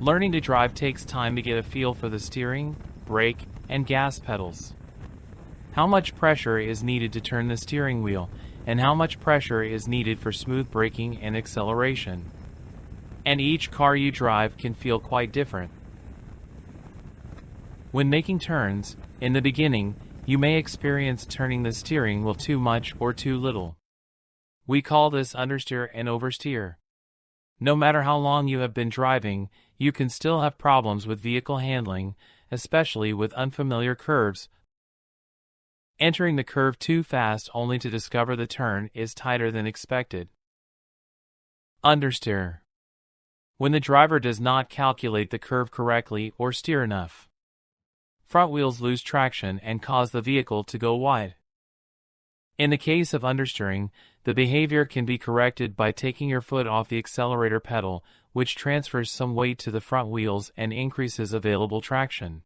Learning to drive takes time to get a feel for the steering, brake, and gas pedals. How much pressure is needed to turn the steering wheel, and how much pressure is needed for smooth braking and acceleration. And each car you drive can feel quite different. When making turns, in the beginning, you may experience turning the steering wheel too much or too little. We call this understeer and oversteer. No matter how long you have been driving, you can still have problems with vehicle handling, especially with unfamiliar curves. Entering the curve too fast only to discover the turn is tighter than expected. Understeer. When the driver does not calculate the curve correctly or steer enough. Front wheels lose traction and cause the vehicle to go wide. In the case of understeering, the behavior can be corrected by taking your foot off the accelerator pedal, which transfers some weight to the front wheels and increases available traction.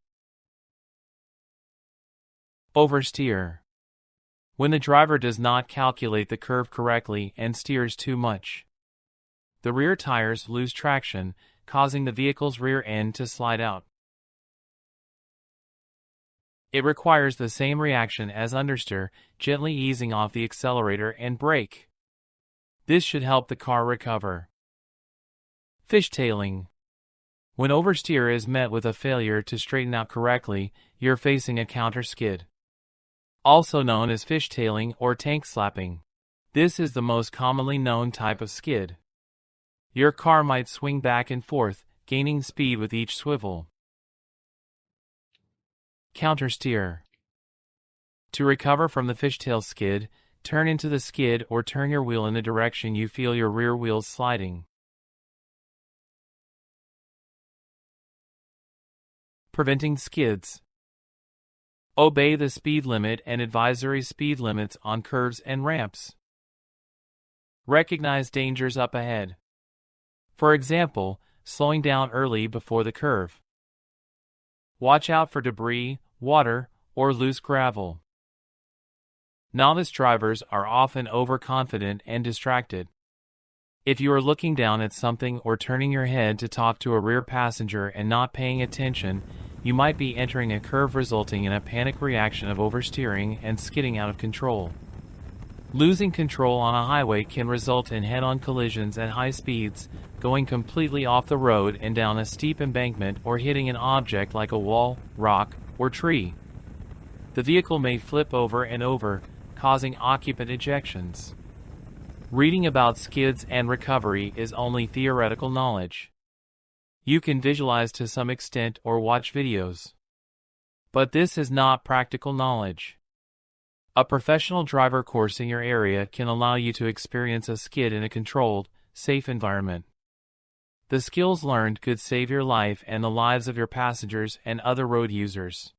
Oversteer. When the driver does not calculate the curve correctly and steers too much. The rear tires lose traction, causing the vehicle's rear end to slide out. It requires the same reaction as understeer, gently easing off the accelerator and brake. This should help the car recover. Fishtailing. When oversteer is met with a failure to straighten out correctly, you're facing a counter skid. Also known as fishtailing or tank slapping. This is the most commonly known type of skid. Your car might swing back and forth, gaining speed with each swivel. Countersteer. To recover from the fishtail skid, turn into the skid or turn your wheel in the direction you feel your rear wheels sliding. Preventing skids. Obey the speed limit and advisory speed limits on curves and ramps. Recognize dangers up ahead. For example, slowing down early before the curve. Watch out for debris, water, or loose gravel. Novice drivers are often overconfident and distracted. If you are looking down at something or turning your head to talk to a rear passenger and not paying attention, you might be entering a curve resulting in a panic reaction of oversteering and skidding out of control. Losing control on a highway can result in head-on collisions at high speeds, going completely off the road and down a steep embankment or hitting an object like a wall, rock, or tree. The vehicle may flip over and over, causing occupant ejections. Reading about skids and recovery is only theoretical knowledge. You can visualize to some extent or watch videos. But this is not practical knowledge. A professional driver course in your area can allow you to experience a skid in a controlled, safe environment. The skills learned could save your life and the lives of your passengers and other road users.